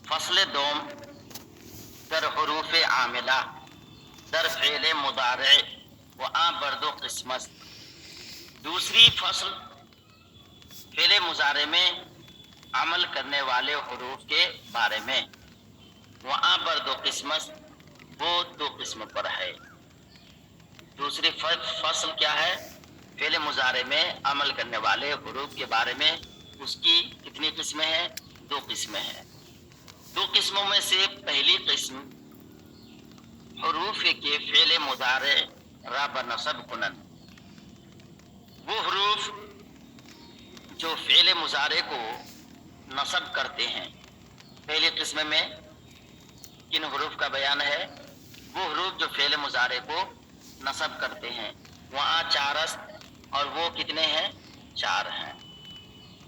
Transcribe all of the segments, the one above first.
فصل دوم در حروف عاملہ در فعل مضارع و آن برد و قسمت. دوسری فصل فعل مضارع میں عمل کرنے والے حروف کے بارے میں. وہاں پر دو قسمت، وہ دو قسم پر ہے. دوسری فصل کیا ہے؟ فعل مضارع میں عمل کرنے والے حروف کے بارے میں. اس کی کتنی قسمیں ہیں؟ دو قسمیں ہیں. دو قسموں میں سے پہلی قسم حروف کے فعل مضارع را بنصب کنن. وہ حروف جو فعل مضارع کو نصب کرتے ہیں. پہلی قسم میں کن حروف کا بیان ہے؟ وہ حروف جو فعل مضارع کو نصب کرتے ہیں. وہاں چار است اور وہ کتنے ہیں؟ چار ہیں.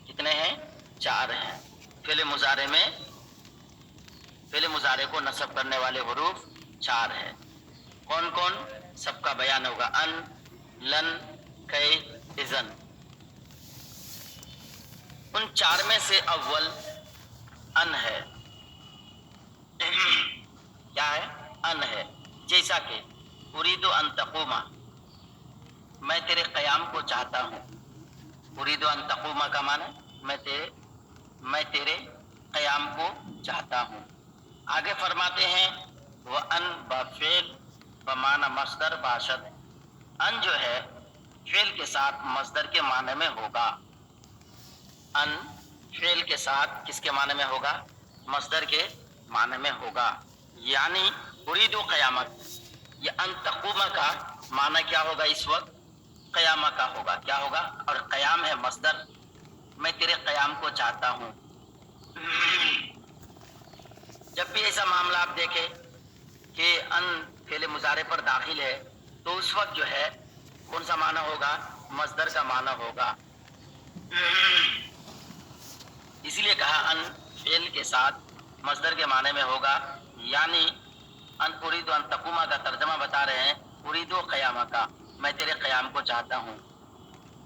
کتنے ہیں؟ چار ہیں. فعل مضارع میں فعل مضارع کو نصب کرنے والے حروف چار ہیں. کون کون؟ سب کا بیان ہوگا. ان، لن، کئی، اذن. ان چار میں سے اول ان ہے. کیا ہے؟ ان ہے. جیسا کہ اريد ان تقوم، میں تیرے قیام کو چاہتا ہوں. اريد ان تقوم کا معنی میں تیرے قیام کو چاہتا ہوں. آگے فرماتے ہیں وَأَن بفعل بمعنی مصدر باشد. ان جو ہے فعل کے ساتھ مصدر کے معنی میں ہوگا. ان فعل کے ساتھ کس کے معنی میں ہوگا؟ مصدر کے معنی میں ہوگا. یعنی اريد قیامت، یہ ان تقوم کا معنی کیا ہوگا؟ اس وقت قیامہ کا ہوگا. کیا ہوگا؟ اور قیام ہے مصدر. میں تیرے قیام کو چاہتا ہوں. جب بھی ایسا معاملہ آپ دیکھیں کہ ان فعل مضارع پر داخل ہے تو اس وقت جو ہے کون سا معنی ہوگا؟ مصدر کا معنی ہوگا. اسی لیے کہا ان فعل کے ساتھ مصدر کے معنی میں ہوگا. یعنی ان اريد ان تقوم کا ترجمہ بتا رہے ہیں اريد قیامہ کا، میں تیرے قیام کو چاہتا ہوں.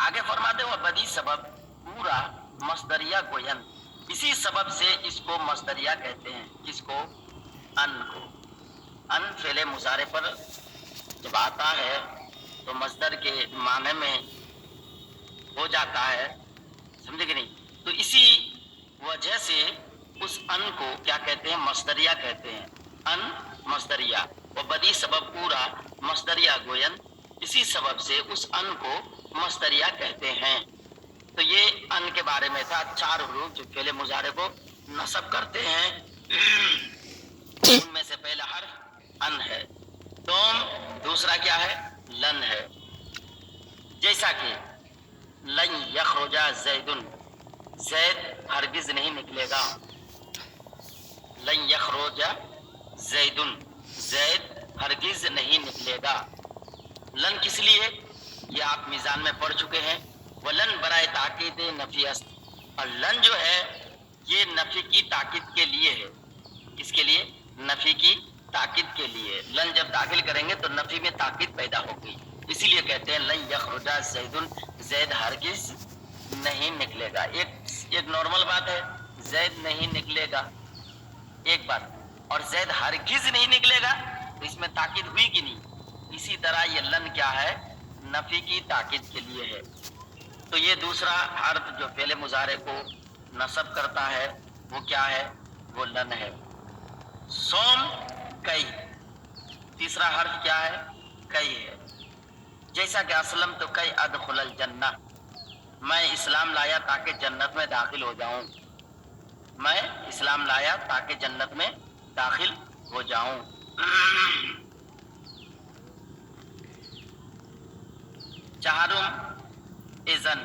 آگے فرماتے ہو بدی سبب پورا مصدریہ گوین. اسی سبب سے اس کو مصدریہ کہتے ہیں. کس کو؟ ان کو. ان فعل مضارع پر جب آتا ہے تو مصدر کے معنی میں ہو جاتا ہے. سمجھے کہ نہیں؟ تو اسی وجہ سے اس ان کو کیا کہتے ہیں؟ مصدریہ کہتے ہیں. ان مصدریہ و بدی سبب پورا مصدریہ گوین. اسی سبب سے اس ان کو مصدریہ کہتے ہیں. تو یہ ان کے بارے میں تھا. چار حروف جو فعل مضارع کو نصب کرتے ہیں ان میں سے پہلا حرف ان ہے. دوم دوسرا کیا ہے؟ لن ہے. جیسا کہ لن یخرج زید، زید ہرگز نہیں نکلے گا. لن یخرج زید، زید ہرگز نہیں نکلے گا. لن کس لیے؟ یہ آپ میزان میں پڑھ چکے ہیں. ولن برائے تاکید نفی است. اور لن جو ہے یہ نفی کی تاکید کے لیے ہے. کس کے لیے؟ نفی کی تاکید کے لیے. لن جب داخل کریں گے تو نفی میں تاکید پیدا ہوگی. اسی لیے کہتے ہیں لن یخرج زید، زید ہرگز نہیں نکلے گا. ایک نارمل بات ہے زید نہیں نکلے گا، ایک بات. اور زید ہرگز نہیں نکلے گا تو اس میں تاکید ہوئی کہ نہیں؟ اسی طرح یہ لن کیا ہے؟ نفی کی تاکید کے لیے ہے. تو یہ دوسرا حرف جو فعل مضارع کو نصب کرتا ہے وہ کیا ہے؟ وہ لن ہے. سوم کئی، تیسرا حرف کیا ہے؟ کئی ہے. جیسا کہ اسلم تو کئی ادخل الجنہ، میں اسلام لایا تاکہ جنت میں داخل ہو جاؤں. میں اسلام لایا تاکہ جنت میں داخل ہو جاؤں. چہارم اذن،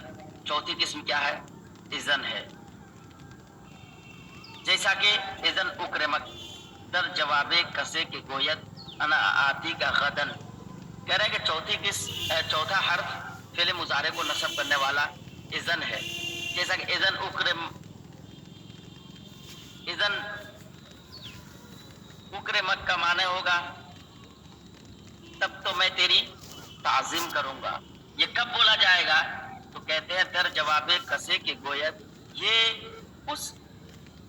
چوتھی قسم کیا ہے؟ اذن ہے. جیسا کہ اذن اکرمت در جواب کسے کے گویت انا آتی کا غدن. کہہ رہے ہیں کہ چوتھا حرف فعل مضارع کو نصب کرنے والا اذن ہے. جیسا کہ اذن اکرمت کا معنی ہوگا تب تو میں تیری تعظیم کروں گا. یہ کب بولا جائے گا؟ تو کہتے ہیں در جواب کسے کے گویت. یہ اس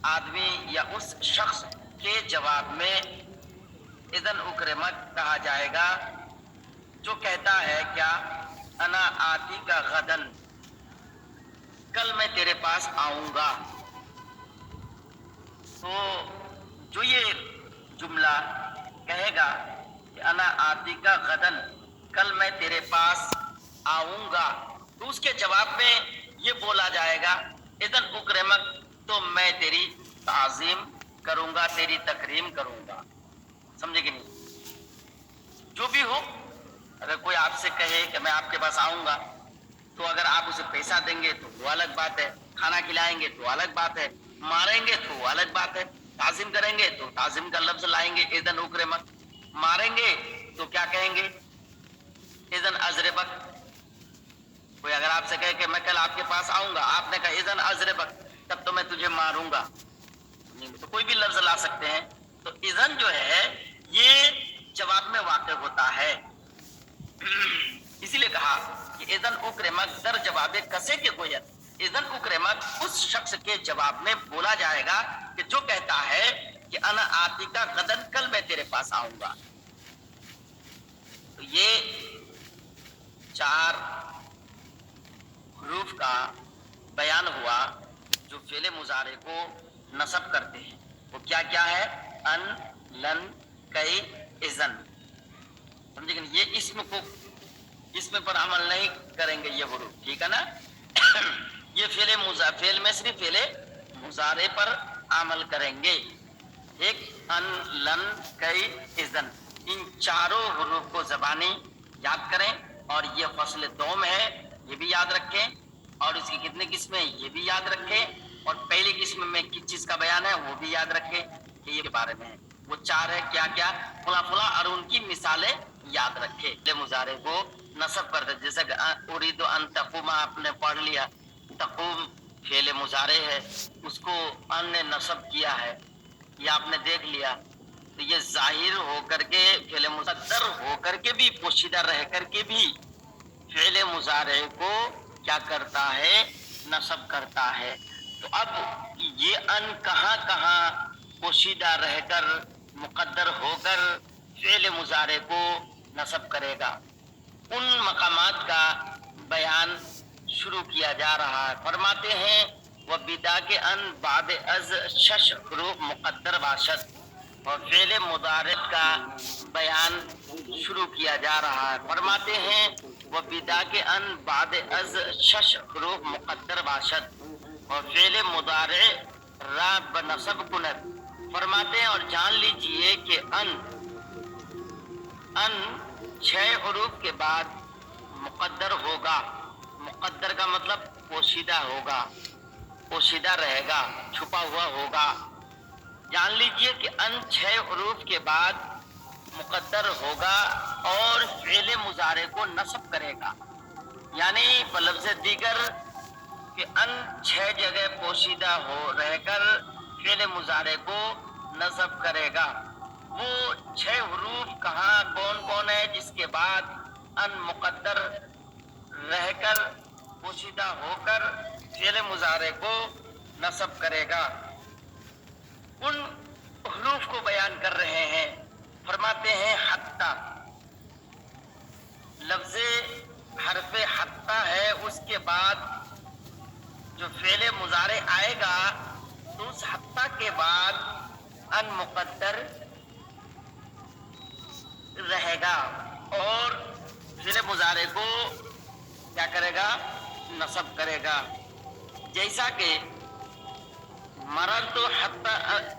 آدمی یا اس شخص کے جواب میں اذن اکرمک کہا جائے گا جو کہتا ہے کیا انا آتی کا غدن، کل میں تیرے پاس آؤں گا. تو جو یہ جملہ کہے گا کہ انا آتی کا غدن، کل میں تیرے پاس آؤں گا، تو اس کے جواب میں یہ بولا جائے گا اذن اکرمک، تو میں تیری تعظیم کروں گا، تیری تکریم کروں گا. سمجھے کہ نہیں؟ جو بھی ہو، اگر کوئی آپ سے کہے کہ میں آپ کے پاس آؤں گا، تو اگر آپ اسے پیسہ دیں گے تو وہ الگ بات ہے، کھانا کھلائیں گے تو الگ بات ہے، ماریں گے تو وہ الگ بات ہے، تعظیم کریں گے تو تعظیم کا لفظ لائیں گے اذن اکرمک. ماریں گے تو کیا کہیں گے؟ اذن ازربک. کوئی اگر آپ سے کہے کہ میں کل آپ کے پاس آؤں گا، آپ نے کہا اذن ازربک، تب تو میں تجھے ماروں گا. تو کوئی بھی لفظ لا سکتے ہیں. تو اذن جو ہے یہ جواب میں واقع ہوتا ہے. اسی لیے کہا کہ اذن اکرمک در جواب کسے کے گوید، اذن اکرمک اس شخص کے جواب میں بولا جائے گا کہ جو کہتا ہے کہ انا آتی کا غدن، کل میں تیرے پاس آؤں گا. تو یہ 4 حروف کا بیان ہوا جو فعل مضارع کو نصب کرتے ہیں. وہ کیا کیا ہے؟ ان، لن، کئی، اذن. سمجھے کہ یہ اسم پر عمل نہیں کریں گے یہ حروف، ٹھیک ہے نا؟ یہ فعل میں صرف فعل مضارع پر عمل کریں گے. ایک ان، لن، کئی، اذن، ان چاروں حروف کو زبانی یاد کریں. اور یہ فصل دوم ہے، یہ بھی یاد رکھیں. اور اس کی کتنے قسمیں یہ بھی یاد رکھیں. اور پہلی قسم میں کس چیز کا بیان ہے وہ بھی یاد رکھیں کہ یہ کے بارے میں ہے. وہ 4 ہے، کیا کیا؟ فلاں فلاں، اور ان کی مثالیں یاد رکھے. مضارع کو نصب کرتے، جیسے کہ اريد ان تقوم آپ نے پڑھ لیا، تقوم فعل مضارع ہے، اس کو ان نے نصب کیا ہے، یہ آپ نے دیکھ لیا. تو یہ ظاہر ہو کر کے فعل مقدر ہو کر کے بھی، پوشیدہ رہ کر کے بھی فعل مضارع کو کیا کرتا ہے؟ نصب کرتا ہے. تو اب یہ ان کہاں کہاں پوشیدہ رہ کر، مقدر ہو کر فعل مضارع کو نصب کرے گا، ان مقامات کا بیان شروع کیا جا رہا ہے. فرماتے ہیں وہ بدا کے ان بعد از شش حروف مقدر باشد، اور فعل مضارع کا بیان شروع کیا جا رہا ہے. فرماتے ہیں وہ بدا کے ان بعد از شش حروف مقدر باشد، اور فعل مضارع را بنصب کند. فرماتے ہیں اور جان لیجئے کہ ان 6 حروف کے بعد مقدر ہوگا. مقدر کا مطلب پوشیدہ ہوگا، پوشیدہ رہے گا، چھپا ہوا ہوگا. جان لیجئے کہ ان 6 حروف کے بعد مقدر ہوگا اور فعل مضارع کو نصب کرے گا. یعنی بلفظ دیگر کہ ان 6 جگہ پوشیدہ ہو رہ کر فعل مضارع کو نصب کرے گا. وہ 6 حروف کہاں کون کون ہے جس کے بعد ان مقدر رہ کر، پوشیدہ ہو کر فعل مضارع کو نصب کرے گا؟ ان حروف کو بیان کر رہے ہیں. فرماتے ہیں حتی، لفظ حرف حتی ہے، اس کے بعد جو فعل مضارع آئے گا تو اس حتی کے بعد ان مقدر رہے گا اور فعل مضارع کو کیا کرے گا؟ نصب کرے گا. جیسا کہ مررت حتی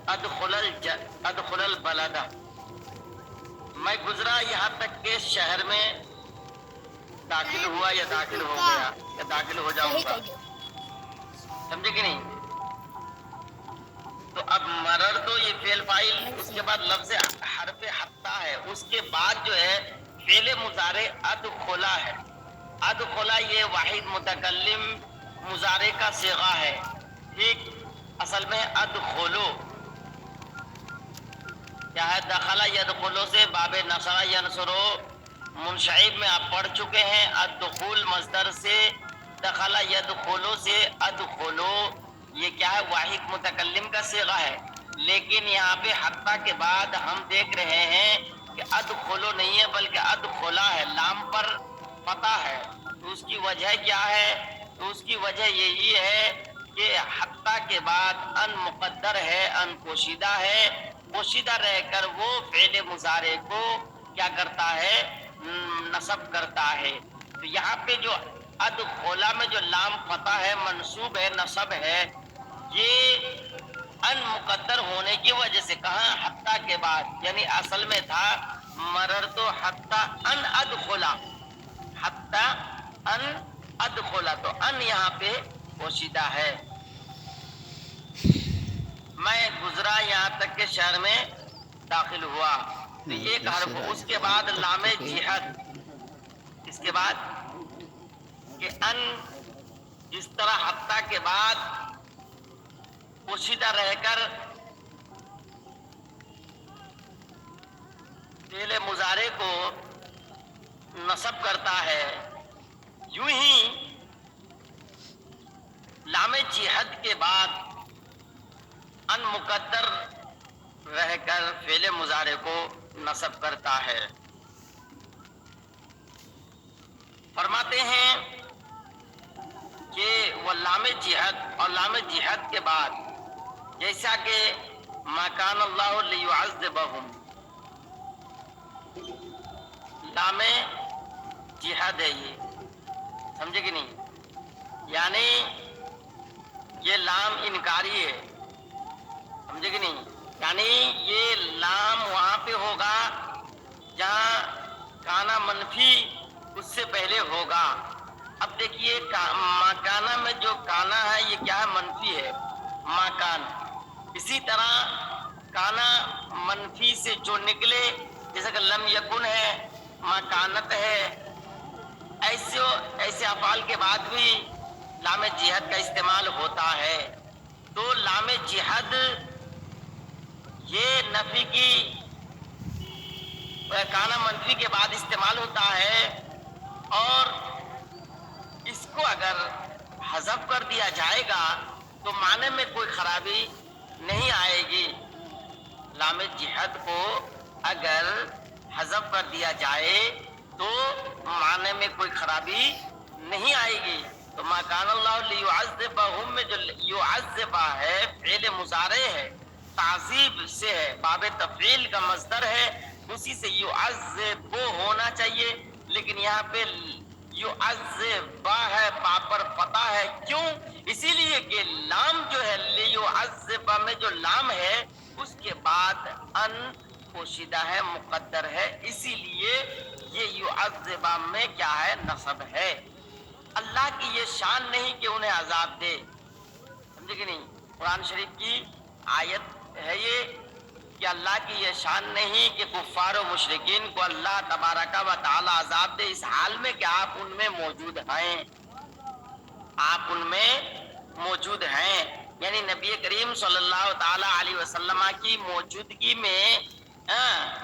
ادخل البلد، میں گزرا یہاں تک کہ شہر میں داخل ہوا یا داخل ہو گیا یا داخل ہو جاؤں گا. سمجھے کہ نہیں؟ تو اب مرر تو یہ فعل فاعل، اس کے بعد لفظ حرف حتی ہے، اس کے بعد جو ہے فعل مضارع ادخلا ہے. ادخلا یہ واحد متکلم مضارع کا صیغہ ہے. ٹھیک، اصل میں ادخلو کیا ہے؟ دخلا یدخلو سے باب نصر ینصرو منشعب میں آپ پڑھ چکے ہیں. الدخول مصدر سے، دخلا یدخلو سے ادخلو یہ کیا ہے؟ واحد متکلم کا صیغہ ہے، لیکن یہاں پہ حتیٰ کے بعد ہم دیکھ رہے ہیں کہ ادخلو نہیں ہے بلکہ ادخلا ہے، لام پر فتح ہے۔ تو اس کی وجہ کیا ہے؟ تو اس کی وجہ یہی ہے کہ حتیٰ کے بعد ان مقدر ہے، ان پوشیدہ ہے، پوشیدہ رہ کر وہ فعل مضارع کو کیا کرتا ہے؟ نصب کرتا ہے۔ تو یہاں پہ جو ادخلا میں جو لام فتح ہے، منصوب ہے، نصب ہے، یہ ان مقدر ہونے کی وجہ سے کہاں؟ حتیٰ کے بعد، یعنی اصل میں تھا مررت حتیٰ ان ادخلا، حتیٰ ان ادخلا، تو ان یہاں پہ پوشیدہ ہے۔ میں گزرا یہاں تک کہ شہر میں داخل ہوا، تو ایک حرف، اس کے بعد لام جہت، اس کے بعد کہ ان جس طرح حتیٰ کے بعد پوشیدہ رہ کر فعل مضارع کو نصب کرتا ہے، یوں ہی لام جہت کے بعد ان مقدر رہ کر فعل مضارع کو نصب کرتا ہے۔ فرماتے ہیں کہ وہ لام جہت، اور لام جہت کے بعد جیسا کہ ما کان اللہ لیعذبہم، لام جہاد ہے، یہ سمجھے کہ نہیں؟ یعنی یہ لام انکاری ہے، سمجھے کہ نہیں؟ یعنی یہ لام وہاں پہ ہوگا جہاں کانا منفی اس سے پہلے ہوگا۔ اب دیکھیے ماکانا میں جو کانا ہے یہ کیا ہے؟ منفی ہے، ماکان۔ اسی طرح کانا منفی سے جو نکلے، جیسے کہ لم یکن ہے، ماکانت ہے، ایسے افعال کے بعد بھی لام جہد کا استعمال ہوتا ہے۔ تو لام جہد یہ نفی کی کانا منفی کے بعد استعمال ہوتا ہے، اور اس کو اگر حذف کر دیا جائے گا تو معنی میں کوئی خرابی نہیں آئے گی۔ لام جہد کو اگر حذف کر دیا جائے تو معنی میں کوئی خرابی نہیں آئے گی۔ تو ما کان اللہ لیعذبہم میں جو یعذبہ ہے فعل مضارع ہے، تعذیب سے ہے، باب تفعیل کا مصدر ہے، اسی سے یعذب ہونا چاہیے، لیکن یہاں پہ یعذبہ ہے، با پر فتح ہے، کیوں؟ اسی لیے کہ لام جو ہے لیعذبہ میں جو لام ہے اس کے بعد ان پوشیدہ ہے، مقدر ہے، اسی لیے یہ یعذبہ میں کیا ہے؟ نصب ہے۔ اللہ کی یہ شان نہیں کہ انہیں عذاب دے، سمجھے کہ نہیں؟ قرآن شریف کی آیت ہے یہ کہ اللہ کی یہ شان نہیں کہ کفار و مشرکین کو اللہ تبارک و تعالی عذاب دے، اس حال میں کہ آپ ان میں موجود ہیں، آپ ان میں موجود ہیں۔ یعنی نبی کریم صلی اللہ تعالی علیہ وسلم کی موجودگی میں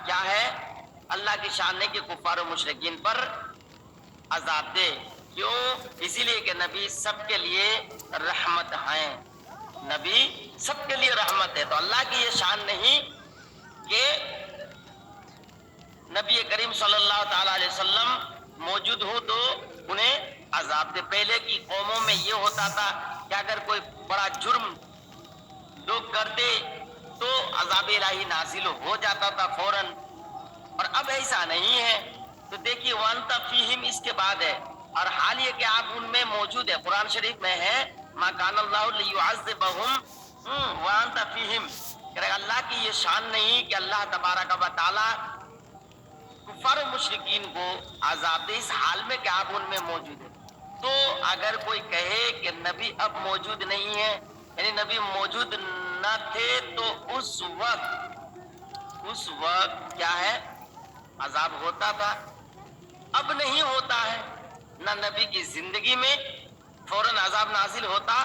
کیا ہے؟ اللہ کی شان نہیں کہ کفار و مشرکین پر عذاب دے، کیوں؟ اسی لیے کہ نبی سب کے لیے رحمت ہیں، نبی سب کے لیے رحمت ہے۔ تو اللہ کی یہ شان نہیں کہ نبی کریم صلی اللہ تعالی علیہ وسلم موجود ہو تو انہیں عذاب دے۔ پہلے کی قوموں میں یہ ہوتا تھا کہ اگر کوئی بڑا جرم لوگ کرتے تو عذاب الہی نازل ہو جاتا تھا فوراً، اور اب ایسا نہیں ہے۔ تو دیکھیے وانت فیہم اس کے بعد ہے، اور حال یہ کہ آپ ان میں موجود ہے، قرآن شریف میں ہے ما کان اللہ لیعذبہم وانت فیہم، کہ اللہ کی یہ شان نہیں کہ اللہ تبارک و تعالی کفار و مشرکین کو عذاب دے، اس حال میں کہ آپ ان میں موجود ہیں۔ تو اگر کوئی کہے کہ نبی اب موجود نہیں ہے، یعنی نبی موجود نہ تھے، تو اس وقت کیا ہے؟ عذاب ہوتا تھا، اب نہیں ہوتا ہے۔ نہ نبی کی زندگی میں فوراً عذاب نازل ہوتا،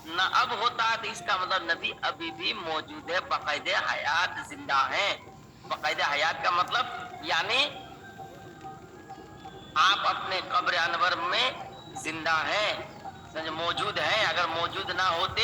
نہ اب ہوتا ہے، تو اس کا مطلب نبی ابھی بھی موجود ہے، باقاعدہ حیات زندہ ہیں۔ باقاعدہ حیات کا مطلب یعنی آپ اپنے قبر انور میں زندہ ہیں، موجود ہیں۔ اگر موجود نہ ہوتے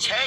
6